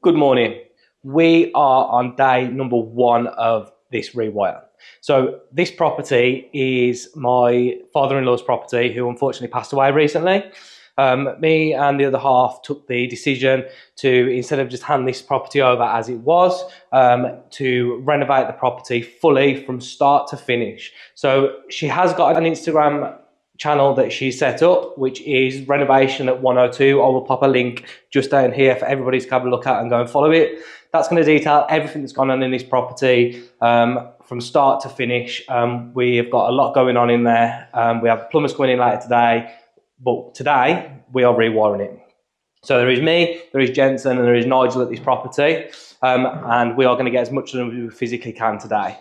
Good morning. We are on day number 1 of this rewire. So this property is my father-in-law's property, who unfortunately passed away recently. Me and the other half took the decision to, instead of just hand this property over as it was, to renovate the property fully from start to finish. So she has got an Instagram channel that she set up, which is renovation at 102. I will pop a link just down here for everybody to have a look at and go and follow it. That's going to detail everything that's gone on in this property from start to finish. We have got a lot going on in there. We have plumbers coming in later today, but today we are rewiring it. So there is me, there is Jensen, and there is Nigel at this property, and we are going to get as much as we physically can today.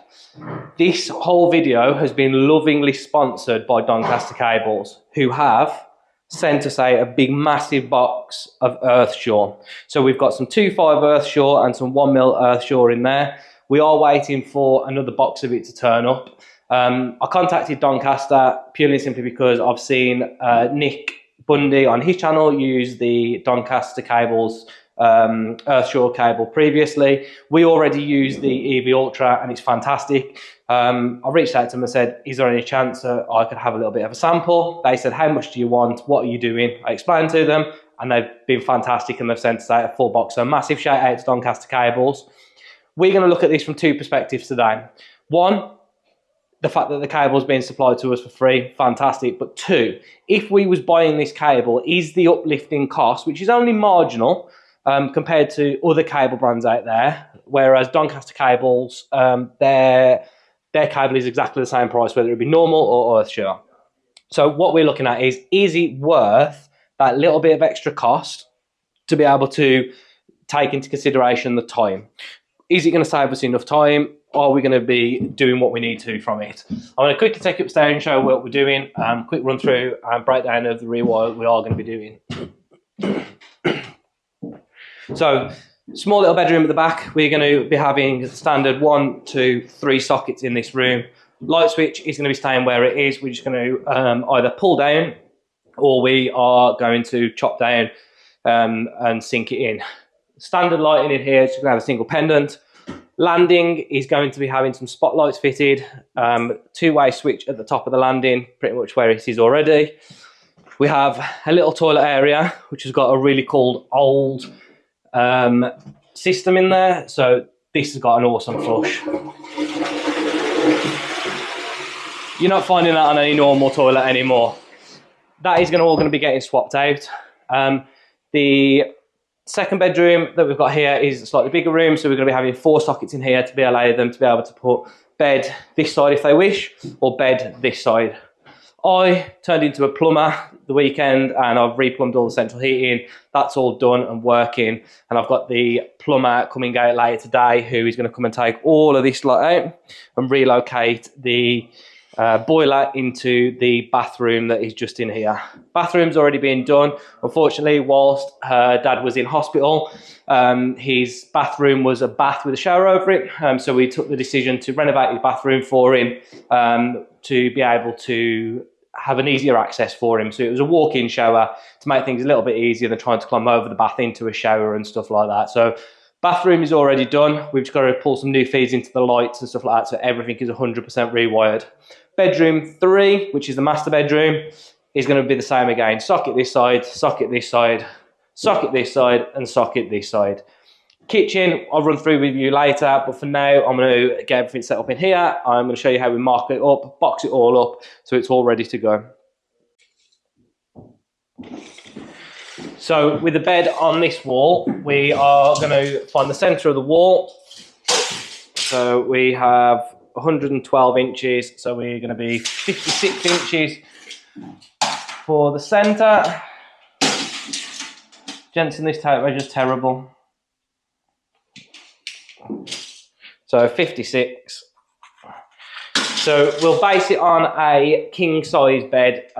This whole video has been lovingly sponsored by Doncaster Cables, who have sent us out a big massive box of Earthshore. So we've got some 2.5 Earthshore and some 1mm Earthshore in there. We are waiting for another box of it to turn up. I contacted Doncaster purely and simply because I've seen Nick Bundy on his channel use the Doncaster Cables Earthshore cable previously. We already use the EV Ultra and it's fantastic. I reached out to them and said, is there any chance that I could have a little bit of a sample? They said, how much do you want? What are you doing? I explained to them and they've been fantastic and they've sent us out a full box. So massive shout out to Doncaster Cables. We're going to look at this from 2 perspectives today. 1, the fact that the cable is being supplied to us for free, fantastic. But 2, if we was buying this cable, is the uplifting cost, which is only marginal compared to other cable brands out there, whereas Doncaster Cables, their cable is exactly the same price, whether it be normal or Earthshore. So what we're looking at is it worth that little bit of extra cost to be able to take into consideration the time? Is it going to save us enough time? Are we going to be doing what we need to from it? I'm going to quickly take you upstairs and show what we're doing. Quick run through and breakdown of the rewire we are going to be doing. So, small little bedroom at the back. We're going to be having standard 1, 2, 3 sockets in this room. Light switch is going to be staying where it is. We're just going to either pull down or we are going to chop down and sink it in. Standard lighting in here is going to have a single pendant. Landing is going to be having some spotlights fitted, 2-way switch at the top of the landing, pretty much where it is already. We have a little toilet area, which has got a really cool old system in there. So this has got an awesome flush. You're not finding that on any normal toilet anymore. That is all going to be getting swapped out. The second bedroom that we've got here is a slightly bigger room, so we're going to be having 4 sockets in here to allow them to be able to put bed this side if they wish, or bed this side. I turned into a plumber the weekend and I've replumbed all the central heating. That's all done and working, and I've got the plumber coming out later today who is going to come and take all of this lot out and relocate the boiler into the bathroom that is just in here. Bathroom's already been done. Unfortunately, whilst her dad was in hospital, his bathroom was a bath with a shower over it. So we took the decision to renovate his bathroom for him to be able to have an easier access for him. So it was a walk-in shower to make things a little bit easier than trying to climb over the bath into a shower and stuff like that. So bathroom is already done. We've just got to pull some new feeds into the lights and stuff like that, so everything is 100% rewired. Bedroom 3, which is the master bedroom, is going to be the same again. Socket this side, socket this side, socket this side, and socket this side. Kitchen, I'll run through with you later, but for now, I'm going to get everything set up in here. I'm going to show you how we mark it up, box it all up, so it's all ready to go. So with the bed on this wall, we are going to find the centre of the wall. So we have 112 inches, so we're going to be 56 inches for the centre. Jensen, this tape measure's terrible. So 56. So we'll base it on a king size bed,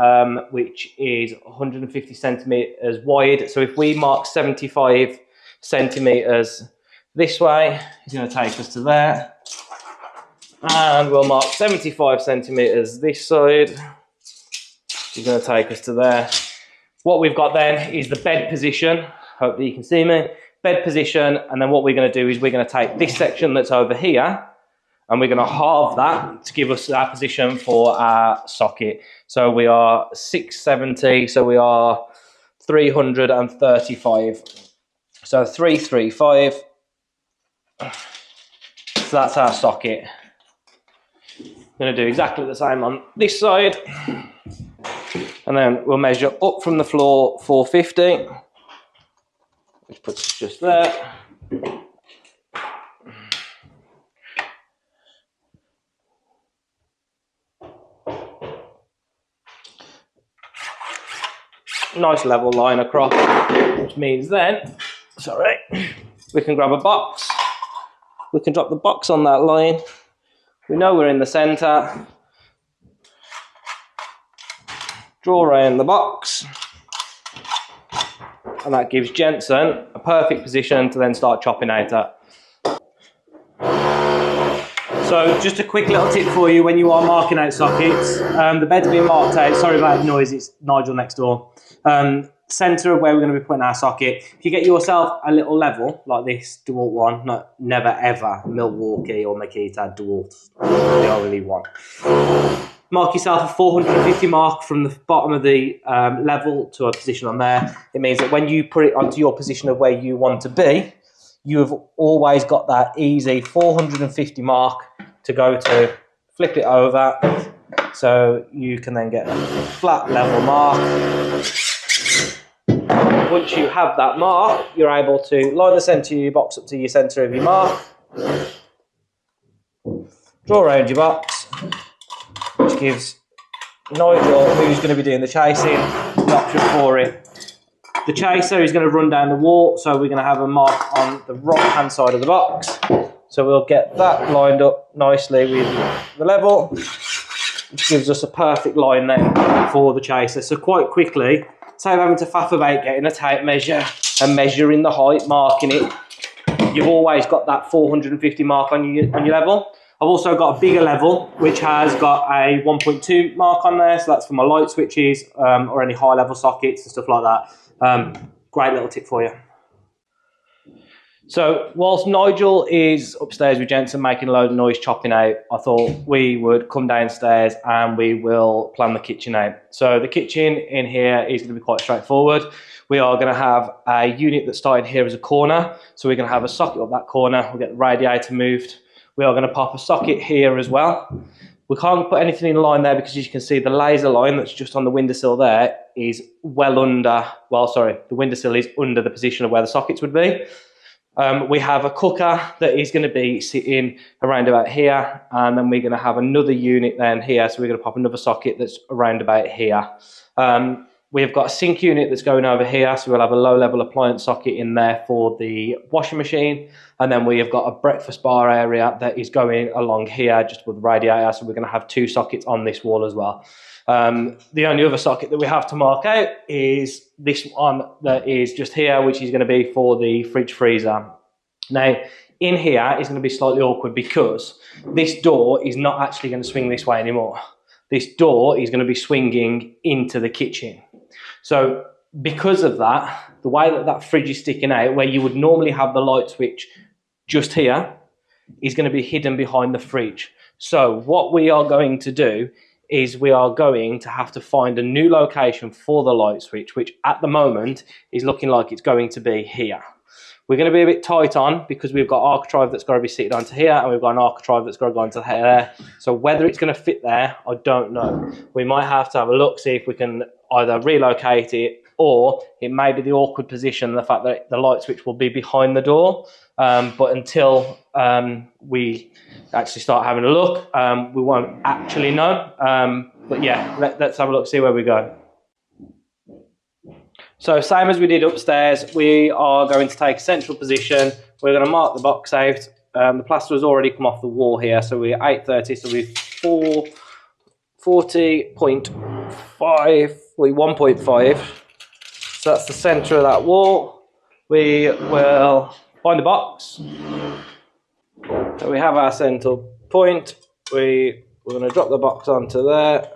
which is 150 centimetres wide. So if we mark 75 centimetres this way, it's going to take us to there. And we'll mark 75 centimetres this side. It's going to take us to there. What we've got then is the bed position. Hopefully you can see me. bed position, and then what we're going to do is we're going to take this section that's over here and we're going to halve that to give us our position for our socket. So we are 670, so we are 335. So 335. So that's our socket. I'm going to do exactly the same on this side. And then we'll measure up from the floor 450, which puts us just there. Nice level line across, which means then, sorry, we can grab a box. We can drop the box on that line. We know we're in the centre. Draw around the box. And that gives Jensen a perfect position to then start chopping out at. So just a quick little tip for you when you are marking out sockets. The bed's being marked out. Sorry about the noise, it's Nigel next door. Centre of where we're going to be putting our socket. If you get yourself a little level like this DeWalt one, never ever Milwaukee or Makita DeWalt, they are really one. Mark yourself a 450 mark from the bottom of the level to a position on there. It means that when you put it onto your position of where you want to be, you have always got that easy 450 mark to go to, flip it over, so you can then get a flat level mark. Once you have that mark, you're able to line the centre of your box up to your centre of your mark, draw around your box, which gives Nigel, who's going to be doing the chasing, the option for it. The chaser is going to run down the wall, so we're going to have a mark on the right hand side of the box. So we'll get that lined up nicely with the level, which gives us a perfect line then for the chaser. So quite quickly, instead of having to faff about getting a tape measure and measuring the height, marking it, you've always got that 450 mark on your level. I've also got a bigger level, which has got a 1.2 mark on there, so that's for my light switches or any high level sockets and stuff like that. Great little tip for you. So whilst Nigel is upstairs with Jensen making a load of noise chopping out, I thought we would come downstairs and we will plan the kitchen out. So the kitchen in here is going to be quite straightforward. We are going to have a unit that's starting here as a corner. So we're going to have a socket up that corner. We'll get the radiator moved. We are going to pop a socket here as well. We can't put anything in line there because, as you can see, the laser line that's just on the windowsill there is well under, well, sorry, the windowsill is under the position of where the sockets would be. We have a cooker that is going to be sitting around about here, and then we're going to have another unit then here, so we're going to pop another socket that's around about here. We've got a sink unit that's going over here, so we'll have a low-level appliance socket in there for the washing machine, and then we have got a breakfast bar area that is going along here just with the radiator, so we're going to have two sockets on this wall as well. The only other socket that we have to mark out is this one that is just here, which is going to be for the fridge freezer. Now, in here is going to be slightly awkward because this door is not actually going to swing this way anymore. This door is going to be swinging into the kitchen. So because of that, the way that that fridge is sticking out, where you would normally have the light switch just here, is going to be hidden behind the fridge. So what we are going to do is we are going to have to find a new location for the light switch, which at the moment is looking like it's going to be here. We're going to be a bit tight on because we've got architrave that's got to be seated onto here, and we've got an architrave that's got to go onto there. So whether it's going to fit there, I don't know. We might have to have a look, see if we can either relocate it, or it may be the awkward position, the fact that the light switch will be behind the door. But until we actually start having a look, we won't actually know. But yeah, let's have a look, see where we go. So same as we did upstairs, we are going to take a central position. We're going to mark the box out. The plaster has already come off the wall here, so we're 830, so we're 40.5, 1.5. So that's the centre of that wall. We will find a box. So we have our central point. We're going to drop the box onto there,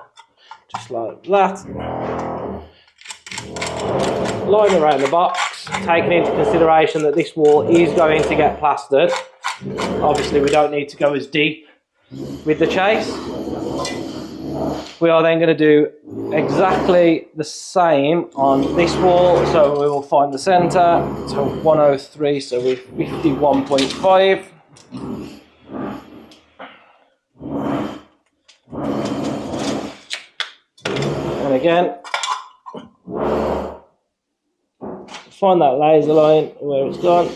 just like that. Line around the box. taking into consideration that this wall is going to get plastered, obviously we don't need to go as deep with the chase. We are then going to do exactly the same on this wall. So we will find the centre, so 103, so we're 51.5. And again, find that laser line where it's gone,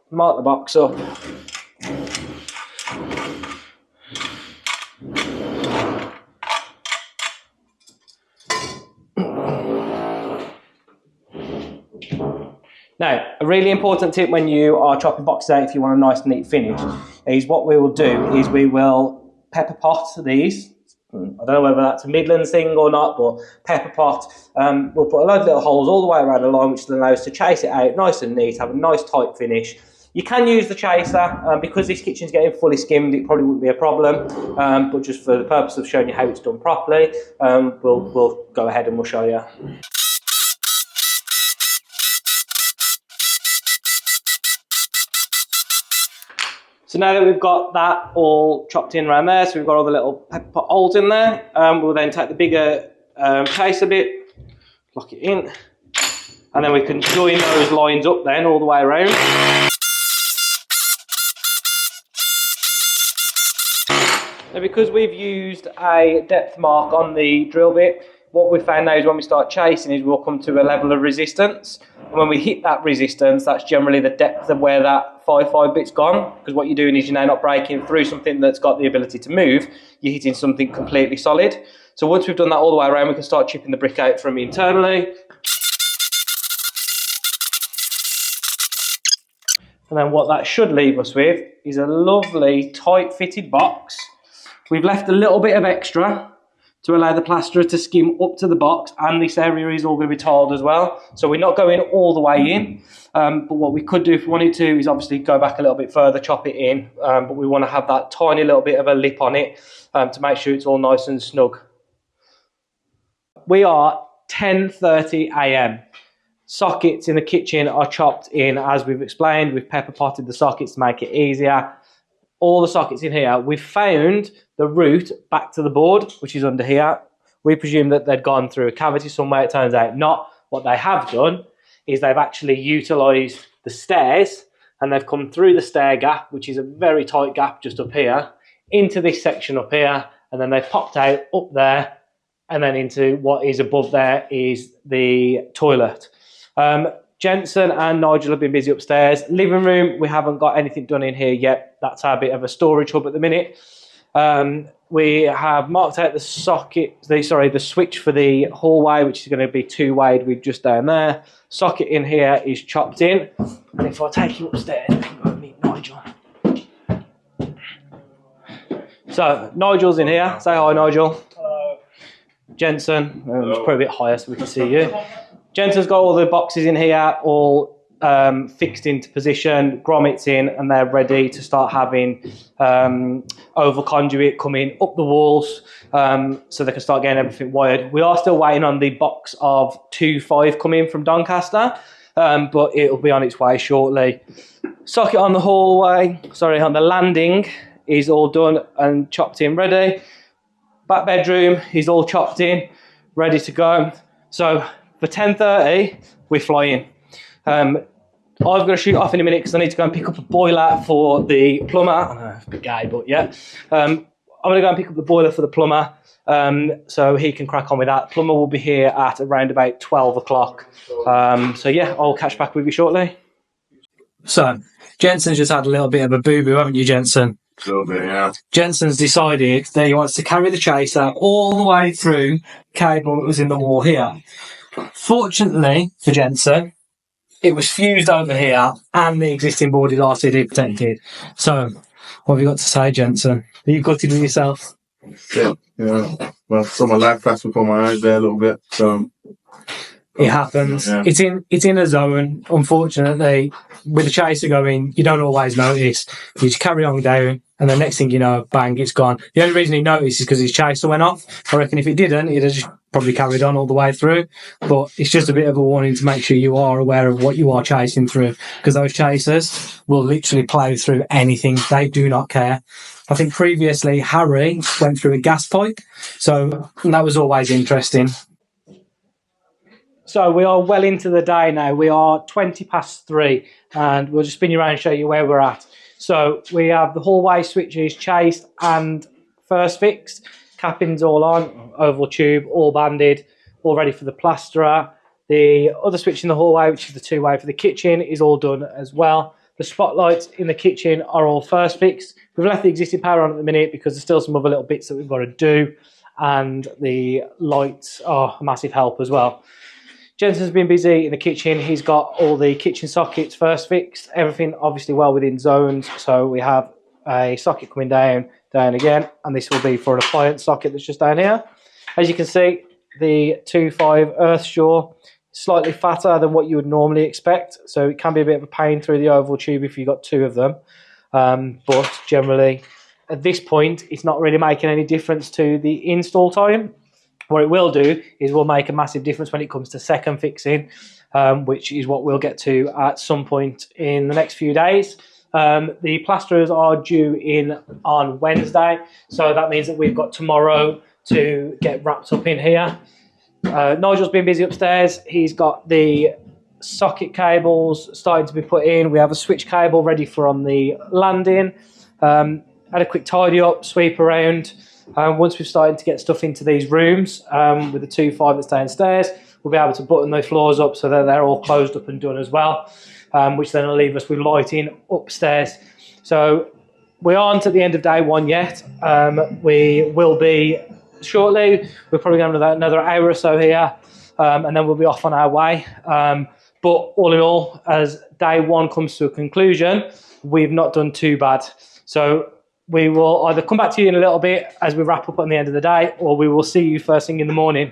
mark the box up. Now, a really important tip when you are chopping boxes out, if you want a nice neat finish, is what we will do is we will pepper pot these. I don't know whether that's a Midlands thing or not, but pepper pot, we'll put a load of little holes all the way around the line, which will allow us to chase it out nice and neat, have a nice tight finish. You can use the chaser, because this kitchen's getting fully skimmed, it probably wouldn't be a problem, but just for the purpose of showing you how it's done properly, we'll go ahead and we'll show you. So now that we've got that all chopped in around there, so we've got all the little pepper pot holes in there, we'll then take the bigger chaser bit, lock it in, and then we can join those lines up then all the way around. Now because we've used a depth mark on the drill bit, what we found now is when we start chasing is we'll come to a level of resistance. And when we hit that resistance, that's generally the depth of where that 5.5 bit's gone. Because what you're doing is you're now not breaking through something that's got the ability to move, you're hitting something completely solid. So once we've done that all the way around, we can start chipping the brick out from internally. And then what that should leave us with is a lovely tight fitted box. We've left a little bit of extra to allow the plasterer to skim up to the box, and this area is all going to be tiled as well. So we're not going all the way in, but what we could do if we wanted to is obviously go back a little bit further, chop it in, but we want to have that tiny little bit of a lip on it to make sure it's all nice and snug. We are 10:30 AM. Sockets in the kitchen are chopped in as we've explained. We've pepper potted the sockets to make it easier. All the sockets in here, we've found the route back to the board, which is under here. We presume that they'd gone through a cavity somewhere. It turns out not. What they have done is they've actually utilised the stairs, and they've come through the stair gap, which is a very tight gap just up here, into this section up here, and then they've popped out up there, and then into what is above there is the toilet. Jensen and Nigel have been busy upstairs. Living room, we haven't got anything done in here yet. That's our bit of a storage hub at the minute. We have marked out the the switch for the hallway, which is going to be 2-wayed with just down there. Socket in here is chopped in. And if I take you upstairs, we can go meet Nigel. So, Nigel's in here. Say hi, Nigel. Hello. Jensen, it's probably a bit higher so we can see you. Jensen's got all the boxes in here, all fixed into position, grommets in, and they're ready to start having oval conduit coming up the walls, so they can start getting everything wired. We are still waiting on the box of 2.5 coming from Doncaster, but it'll be on its way shortly. Socket on the hallway, on the landing is all done and chopped in, ready. Back bedroom is all chopped in, ready to go. So for 10:30, we're flying. I've got to shoot off in a minute because I need to go and pick up a boiler for the plumber. I know, it's a bit gay, but yeah. I'm going to go and pick up the boiler for the plumber so he can crack on with that. Plumber will be here at around about 12 o'clock. So yeah, I'll catch back with you shortly. So, Jensen's just had a little bit of a boo-boo, haven't you, Jensen? A little bit, yeah. Jensen's decided that he wants to carry the chaser all the way through cable that was in the wall here. Fortunately for Jensen, it was fused over here and the existing board is RCD protected. So, what have you got to say, Jensen? Are you gutted with yourself? Yeah. Well, saw my life flash before my eyes there a little bit. So it happens. Yeah. It's in a zone. Unfortunately, with the chaser going, you don't always notice. You just carry on down, and the next thing you know, bang, it's gone. The only reason he noticed is because his chaser went off. I reckon if it didn't, he'd have just probably carried on all the way through. But it's just a bit of a warning to make sure you are aware of what you are chasing through, because those chasers will literally plough through anything. They do not care. I think previously Harry went through a gas pipe, so that was always interesting. So we are well into the day now. We are 3:20, and we'll just spin you around and show you where we're at. So we have the hallway switches chased and first fixed, cappings all on, oval tube, all banded, all ready for the plasterer. The other switch in the hallway, which is the two-way for the kitchen, is all done as well. The spotlights in the kitchen are all first fixed. We've left the existing power on at the minute because there's still some other little bits that we've got to do, and the lights are a massive help as well. Jensen's been busy in the kitchen. He's got all the kitchen sockets first fixed, everything obviously well within zones. So we have a socket coming down again, and this will be for an appliance socket that's just down here. As you can see, the 2.5 Earthshore is slightly fatter than what you would normally expect, so it can be a bit of a pain through the oval tube if you've got two of them. But generally, at this point, it's not really making any difference to the install time. What it will do is will make a massive difference when it comes to second fixing, which is what we'll get to at some point in the next few days. The plasterers are due in on Wednesday, so that means that we've got tomorrow to get wrapped up in here. Nigel's been busy upstairs. He's got the socket cables starting to be put in. We have a switch cable ready for on the landing. Had a quick tidy up, sweep around. Once we've started to get stuff into these rooms with the 2.5 that's downstairs, we'll be able to button those floors up so that they're all closed up and done as well, which then will leave us with lighting upstairs. So we aren't at the end of day one yet. We will be shortly. We're probably going to have another hour or so here, and then we'll be off on our way. But all in all, as day one comes to a conclusion, we've not done too bad. So we will either come back to you in a little bit as we wrap up at the end of the day, or we will see you first thing in the morning.